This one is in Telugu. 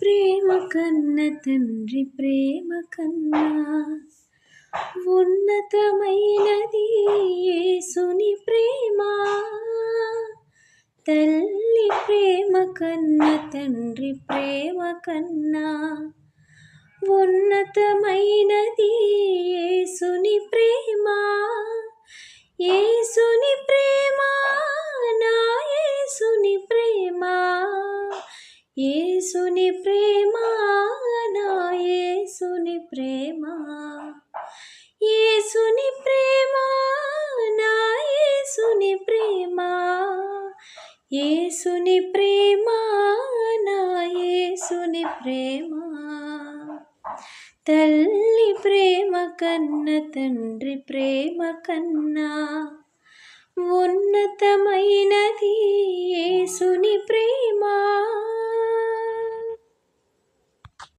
ప్రేమ కన్న తండ్రి ప్రేమ కన్నా ఉన్నతమైనది యేసుని ప్రేమ. తల్లి ప్రేమ కన్న తండ్రి ప్రేమ కన్నా ఉన్నతమైనది యేసుని ప్రేమ. యేసుని ప్రేమ నా యేసుని ప్రేమ, యేసుని ప్రేమ నా యేసుని ప్రేమ, యేసుని ప్రేమ నా యేసుని ప్రేమ, యేసుని ప్రేమ నా యేసుని ప్రేమ. తల్లి ప్రేమ కన్న తండ్రి ప్రేమ కన్నా ఉన్నతమైనది యేసుని ప్రేమ.